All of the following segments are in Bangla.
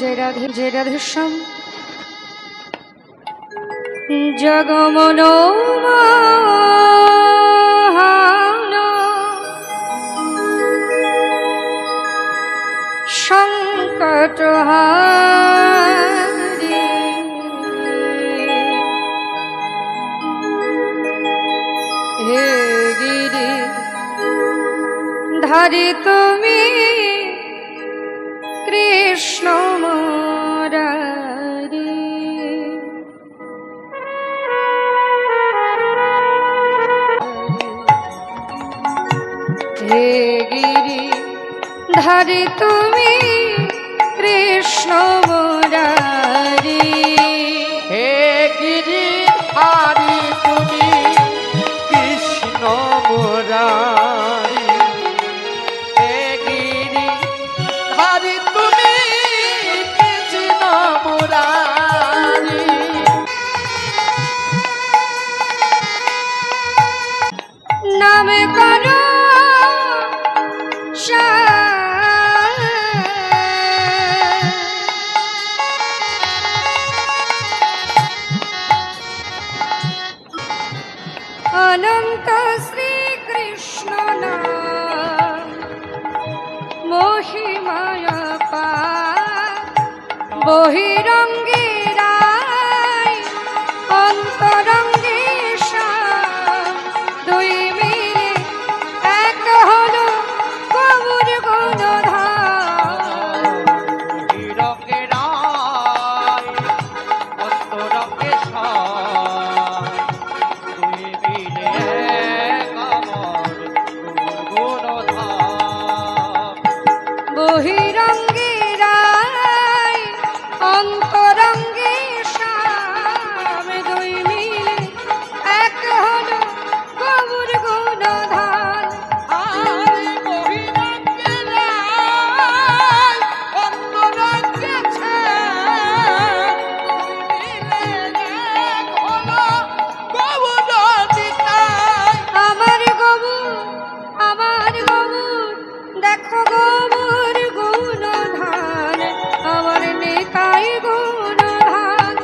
जय राधे श्याम जगमनो संकटहारी हे गिरि धारी तुमी कृष्ण मुरारी हे गिरि धारी तुमी कृष्ण मुरारी हे गिरि धारी तुमी कृष्ण मुरारी हे गिरि धारी तुमी कृष्ण मुरारी नाम करो अनंत श्री कृष्ण नाम मोहिमाय पा बहिरंगी राय अंतरंगी श्याम दुई मिले एक हलो गौर गुणधाम বহিরঙ্গে রায় অন্তরঙ্গে শ্যাম দুই মিলে এক আমার গুণধাম বহিরঙ্গী রায় অন্তরঙ্গী শ্যাম দুই মিলে এক হলো গৌর গুণধান আরে বহিরঙ্গে রায় অন্তরঙ্গে শ্যাম মিলে এক হলো গৌরদিতাই আমার গবুর দেখো গবুর গুণধান আমার নেতাই গুণধান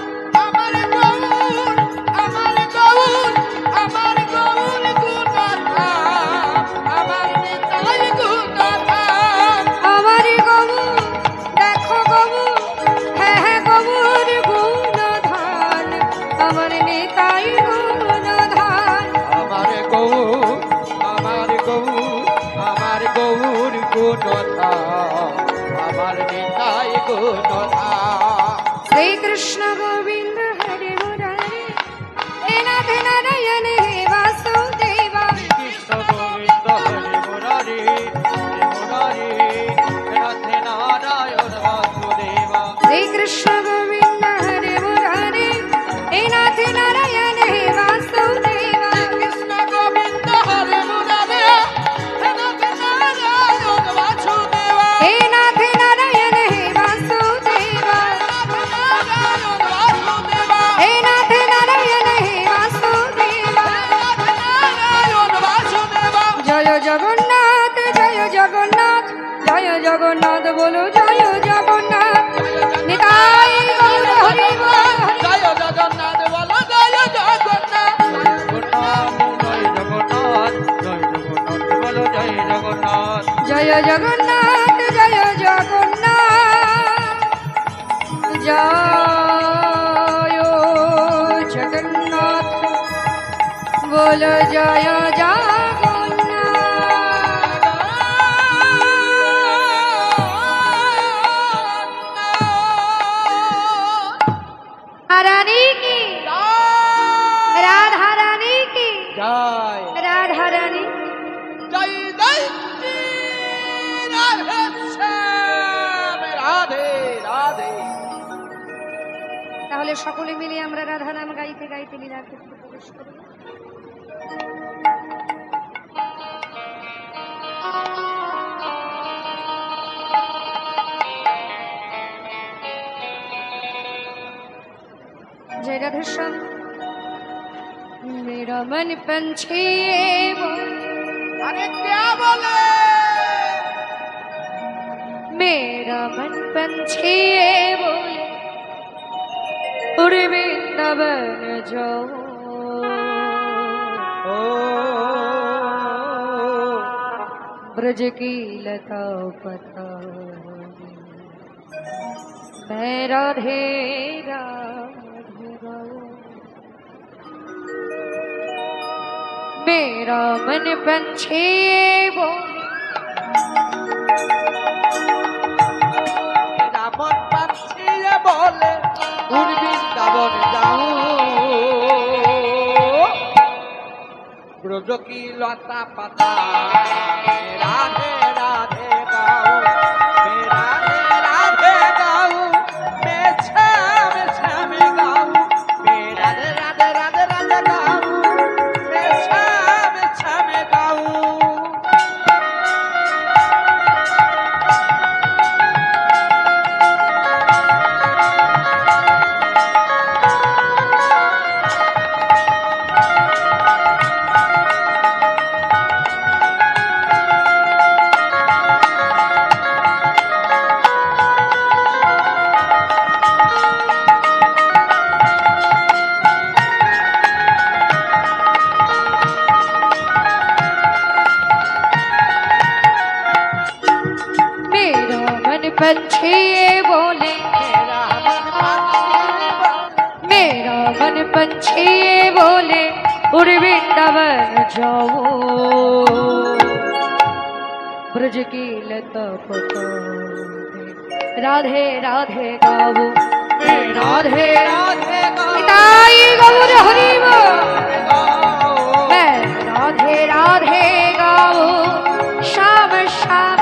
আমার গৌর আমার গৌর আমার গৌর গুণধাম আমার নিতাই গুণধাম আমার গবুর দেখো গবুর হ্যাঁ গবুর গুণধান আমার নেতাই গুণধান আমার গৌর আমার গৌর আমার গৌর গুণধাম আমার নিতাই গুণধাম श्री कृष्ण गोविंद हरे मुरारी हे नाथ नारायण हे वासुदेवा কৃষ্ণ গোবিন্দ হরে মুরারি হরে মুরারি রাধে নারায়ণ বাসুদেবা श्री कृष्ण गोविंद हरे मुरारी हे नाथ नारायण हे वासुदेवा কৃষ্ণ গোবিন্দ হরে মুরারি রাধে নারায়ণ বাসুদেবা हे नाथ नारायण हे वासुदेवा নারায়ণ বাসুদেবা हे नाथ नारायण हे वासुदेवा নারায়ণ বাসুদেবা जय जगन्नाथ जय जगन्नाथ बोलो जय जगन्नाथ निताई गौर हरि बोल জয় জগন্নাথ বলো জয় জগন্নাথ জয় জগন্নাথ জয় জগন্নাথ বলো জয় জগন্নাথ जय जगन्नाथ जय जगन्नाथ जय जगन्नाथ बोलो जय जगन्नाथ रानी की राधा रानी की জয় राधा रानी জয় জয় শ্রী রাধে শ্যাম রাধে রাধে তাহলে সকলে মিলে আমরা রাধা নাম গাইতে গাইতে লীলার ক্ষেত্রে প্রবেশ করব। जय राधे श्याम मेरा मन पंछी अरे क्या बोले मेरा मन पंछी ये बोले उड़ वृंदावन जाओ ब्रज की लता पता मैं राधे राधे गाऊं। मेरा मन पंछी ये बोले मेरा मन पंछी ये बोले उड़ वृंदावन जाऊं ब्रज की लता पता राधे राधे गाऊं मैं राधे गाऊं मैं श्याम गाऊं मैं राधे राधे राधे राधे गाऊं मैं श्याम गाऊं। पंछी ये बोले मेरा मन पंछी ये बोले उड़ वृंदावन जाओ ब्रज की लता पता राधे राधे गाओ मैं राधे राधे गाई गौर हरि मैं राधे राधे गाओ श्याम श्याम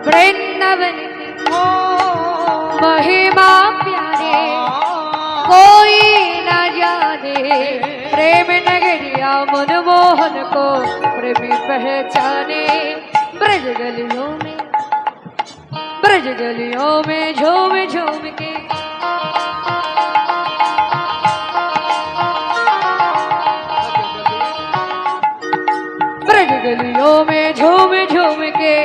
वृंदावन की महिमा प्यारे कोई न जाने प्रेम नगरिया मनमोहन को प्रेमी पहचाने ब्रज गलियों में झूम झूम के ब्रज गलियों में झूम झूम के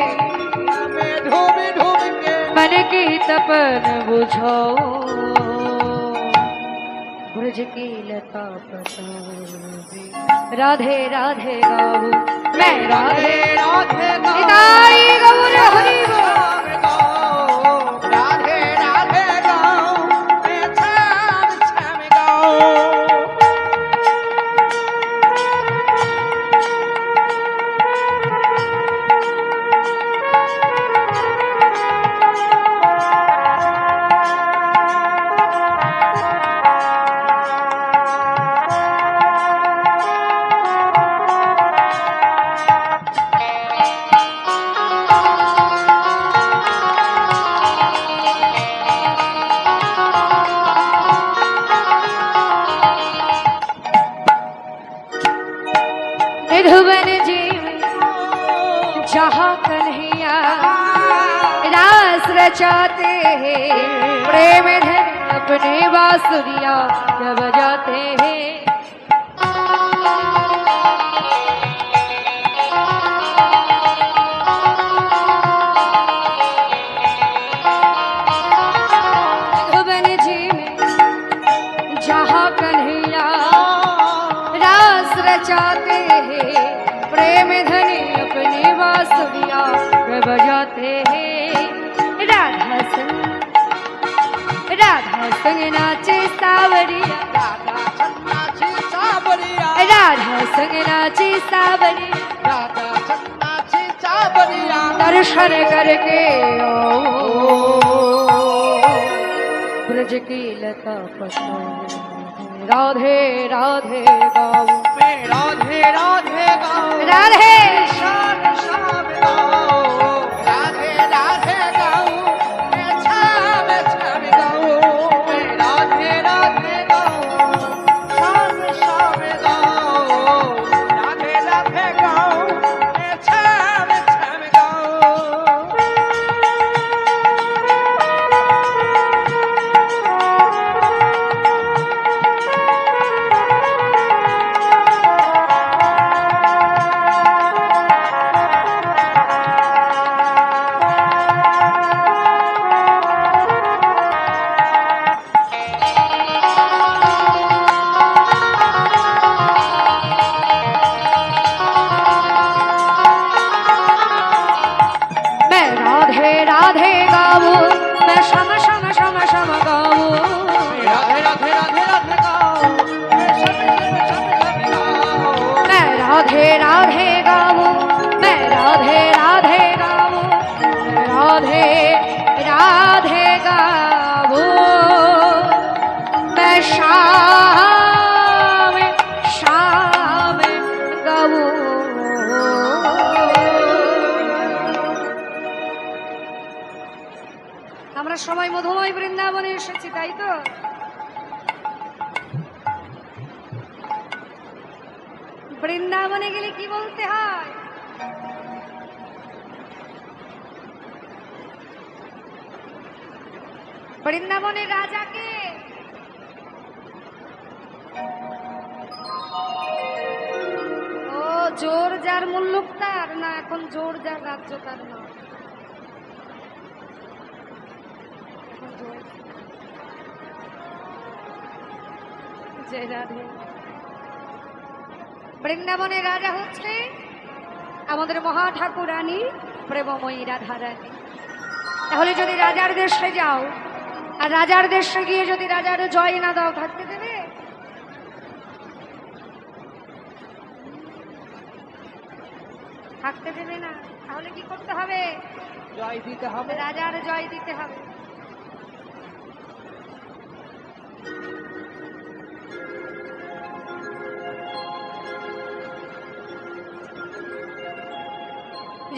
मन की तपन बुझाओ ब्रज की लता पता राधे राधे गाओ मैं राधे राधे गाई गौर हरि राधे राधे गाऊं मैं श्याम गाऊं। मधुबन जी जहाँ कन्हैया रास रचाते हैं प्रेम धन अपने बांसुरिया जब बजाते हैं मधुबन जी में जहाँ कन्हैया रास रचाते हैं प्रेम धनी अपनी बांसुरिया बजाते हैं संग नाचे सावरिया राधा सन्नाची सावरिया राधा संग नाचे सावरिया राधा सन्नाची सावरिया दर्शन करके ब्रज की लता पसंद राधे राधे गाओ मैं राधे राधे गाओ राधे शाम शाम गाओ राधे राधे गाओ मैं शाम शाम गाओ मैं राधे राधे गाओ शाम शाम गाओ राधे राधे गाओ मैं शाम शाम गाओ मैं राधे राधे गाओ मैं शम शम शम शम गाओ राधे राधे राधे राधे गाओ मैं शाम शाम शाम गाओ मैं राधे राधे गाओ मैं राधे राधे गाओ मैं राधे राधे गाओ मैं शाम शाम गाओ আমরা সবাই মধুময় বৃন্দাবনে এসেছি তাই তো বৃন্দাবনে গেলে কি বলতে হয় বৃন্দাবনের রাজাকে ও জোর যার মুল্লুক তার না এখন জোর যার রাজ্য তার না এখন জোর জয় রাধে বৃন্দাবনের রাজা হচ্ছে আমাদের মহা ঠাকুরানী প্রেমময়ী রাধা রানী তাহলে যদি রাজার দেশে যাও আর রাজার দেশে গিয়ে যদি রাজার জয় না দাও থাকতে দেবে থাকতে দেবে না তাহলে কি করতে হবে জয় দিতে হবে রাজার জয় দিতে হবে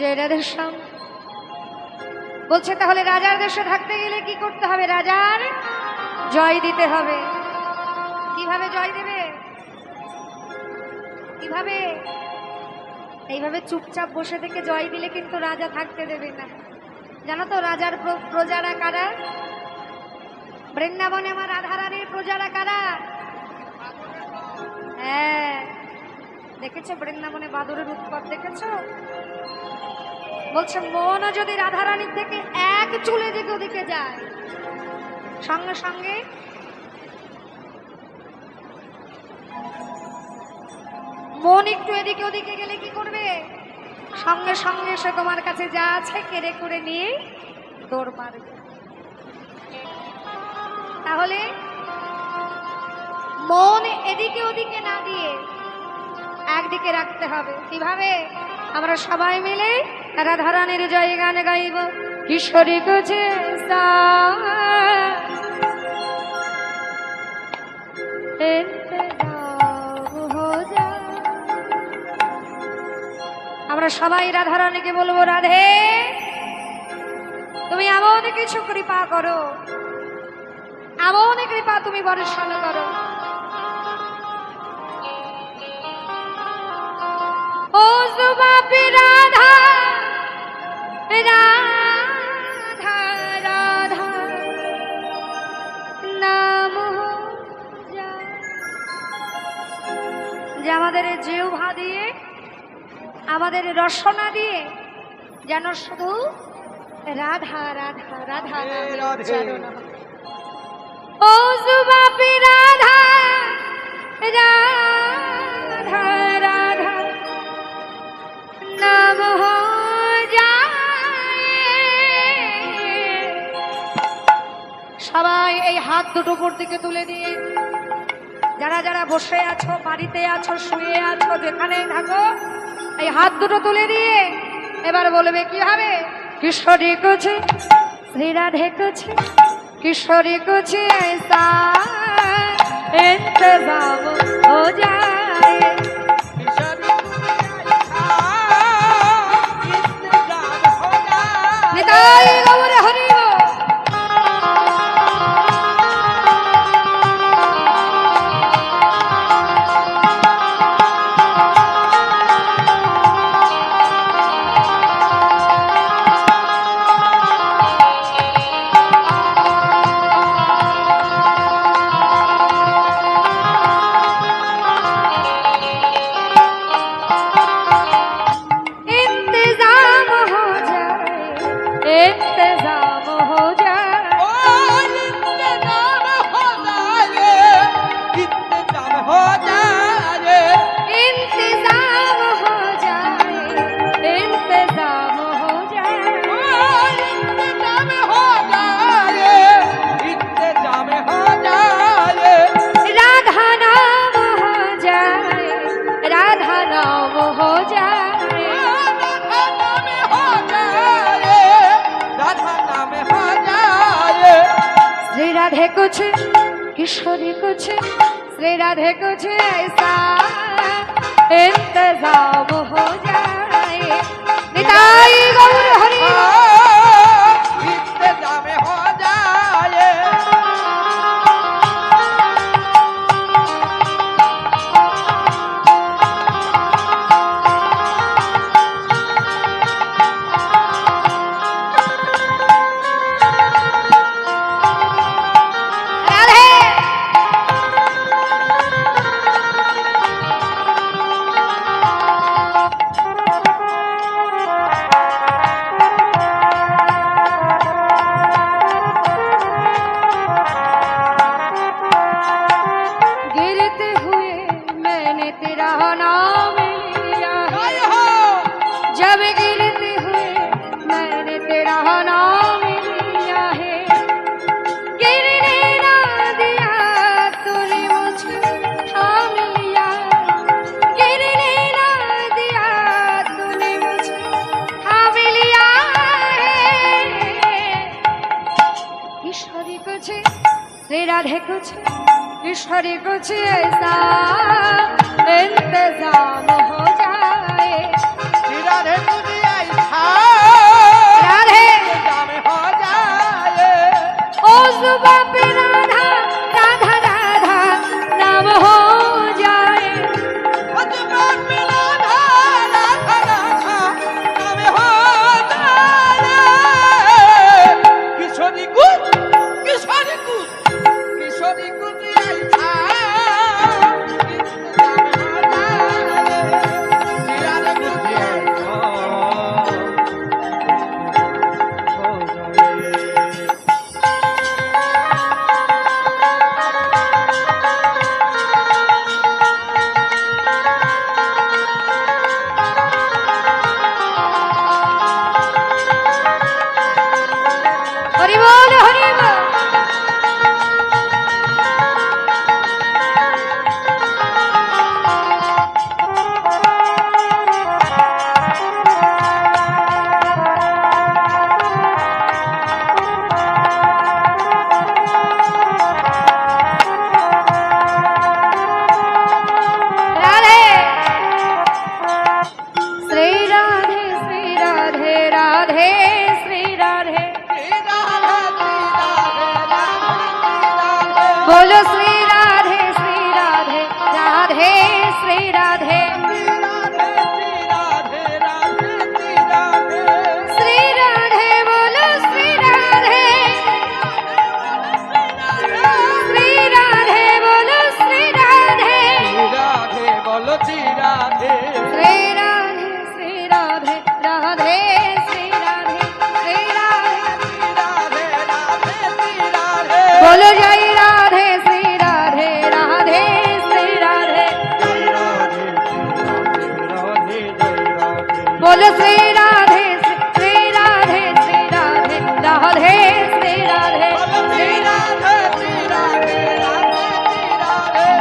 জয় রাধেশ্যাম বলছে তাহলে রাজার দেশে থাকতে গেলে কি করতে হবে রাজার জয় দিতে হবে কিভাবে জয় দেবে কিভাবে এইভাবে চুপচাপ বসে থেকে জয় দিলে কিন্তু রাজা থাকতে দেবে না জানো তো রাজার প্রজারা কারা বৃন্দাবনে আমার রাধারানীর প্রজারা কারা হ্যাঁ দেখেছো বৃন্দাবনে বাদুরের উৎপাত দেখেছো বলছে মন যদি রাধারানীর থেকে এক চুলে দিকে ওদিকে যায় সঙ্গে সঙ্গে মন একটু এদিকে ওদিকে গেলে কি করবে সঙ্গে সঙ্গে সে তোমার কাছে যা আছে কেড়ে করে নিয়ে দৌড় মারবে তাহলে মন এদিকে ওদিকে না দিয়ে একদিকে রাখতে হবে কিভাবে আমরা সবাই মিলে রাধারানীর জয় গান গাইব কিশোরী কুছে আমরা সবাই রাধারানীকে বলবো রাধে তুমি এমন কিছু কৃপা করো এমন কৃপা তুমি বর্ষণ করো ও সুবাপি রাধা রাধা রাধা নাম যে আমাদের জিহ্বা দিয়ে আমাদের রসনা দিয়ে যেন শুধু রাধা রাধা রাধা রাধা ও সুবাপি রাধা রাধা রাধা নাম যায় সবাই এই হাত দুটো উপর দিকে তুলে দিয়ে যারা যারা বসে আছো, বাড়িতে আছো, শুয়ে আছো, যেখানেই থাকো, এই হাত দুটো তুলে দিয়ে এবার বলবে কি হবে? কিশোরী কুছে শ্রী রাধে কুছে, किशोरी कुछ ऐसा इंतजाम हो जाए। निताई गौर हरि हो। राधे कुछ किशोरी कुछ श्री राधे कुछ ऐसा इंतजाम हो जाए। निताई गौर हरि इंतजाम हो जाए। श्री राधे कुछ किशोरी कुछ ऐसा इंतजाम हो जाए। श्री राधे कुछ ऐसा राधे इंतजाम हो जाए। ओ सुबह पे राधा राधा राधा नाम हो जाए। ओ सुबह पे राधा राधा राधा नाम हो जाए। किशोरी कुछ किशोरी कुछ किशोरी कुछ ऐसा इंतजाम हो जाए। श्री राधे कुछ ऐसा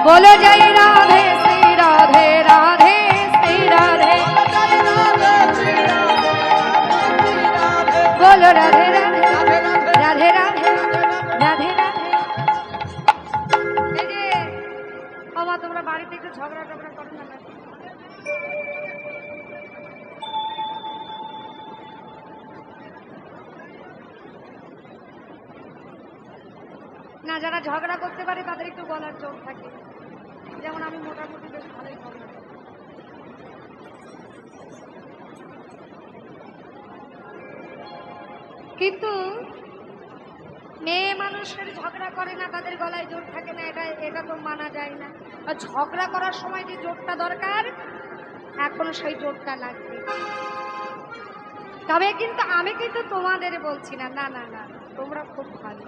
बोलो जय राधे श्री राधे राधे श्री राधे बोलो राधे राधे राधे राधे राधे राधे এই যে বাবা তোমরা বাড়িতে একটু ঝগড়া টগড়া করো না না যারা ঝগড়া করতে পারে তাদের একটু গলার জোর থাকে যেমন আমি মোটামুটি বেশ ভালোই ঝগড়া করি। কিন্তু মেয়ে মানুষের ঝগড়া করে না তাদের গলায় জোর থাকে না এটা এটা তো মানা যায় না আর ঝগড়া করার সময় যে জোরটা দরকার এখন সেই জোরটা লাগবে তবে কিন্তু আমি কিন্তু তোমাদের বলছি না না না না তোমরা খুব ভালো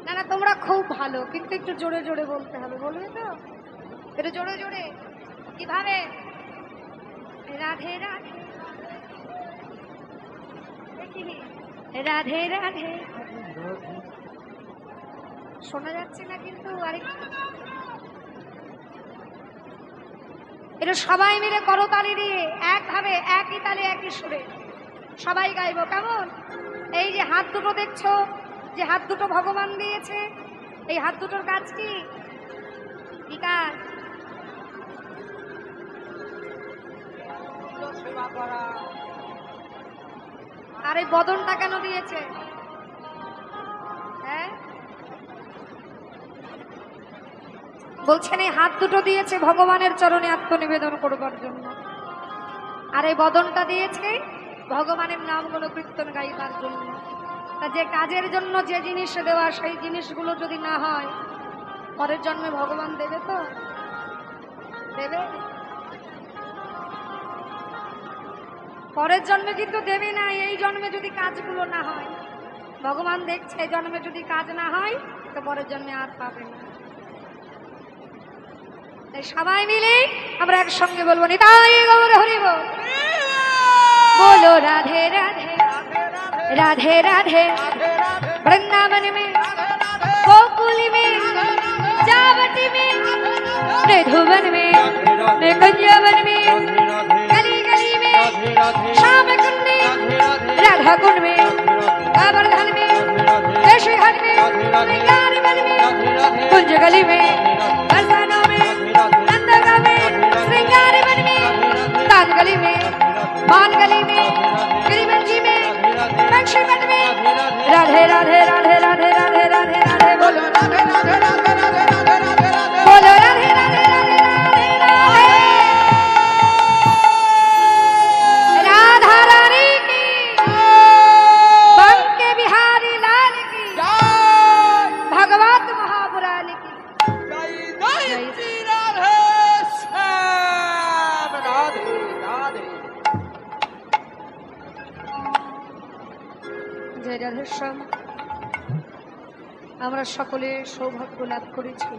না না তোমরা খুব ভালো কিন্তু একটু জোরে জোরে বলতে হবে বলবে তো একটু জোরে জোরে কিভাবে রাধে রাধে রাধে রাধে শোনা যাচ্ছে না কিন্তু আরেকটু এটা সবাই মিলে করতালি দিয়ে একভাবে একই তালে একই সুরে সবাই গাইবো কেমন এই যে হাত দুটো দেখছো যে হাত দুটো ভগবান দিয়েছে এই হাত দুটোর কাজ কি কাজ সেবা করা আর এই বদনটা কেন দিয়েছে হ্যাঁ বলছেন এই হাত দুটো দিয়েছে ভগবানের চরণে আত্মনিবেদন করবার জন্য আর এই বদনটা দিয়েছে ভগবানের নামগুলো কীর্তন গাইবার জন্য তা যে কাজের জন্য যে জিনিস দেওয়া সেই জিনিসগুলো যদি না হয় পরের জন্মে ভগবান দেবে তো দেবে পরের জন্মে কিন্তু দেবে না এই জন্মে যদি কাজগুলো না হয় ভগবান দেখছে এই জন্মে যদি কাজ না হয় তো পরের জন্মে আর পাবে না তাই সবাই মিলে আমরা একসঙ্গে বলবো নিতাই গৌর হরি বল बोलो राधे राधे राधे राधे वृंदावन में गोकुल में जावटी में मृधुवन में कुंजवन में गली गली में श्याम कुंड में राधा कुंड में गोवर्धन में केशरी घाट में श्रृंगार वन में कुंज गली में बरसाना में नंदगा में श्रृंगार वन में कान गली में मान गली में गिरिवंशी में बंशीमठ में राधे राधे राधे राधे राधे राधे राधे बोलो राधे राधे राधे राधे राधे राधे राधे बोलो राधे राधे राधे राधे राधे राधा रानी की बंके बिहारी लाल की भगवत महापुराण की जय श्री राधे श्याम राधे राधे জয় রাধেশ্যাম আমরা সকলে সৌভাগ্য লাভ করেছি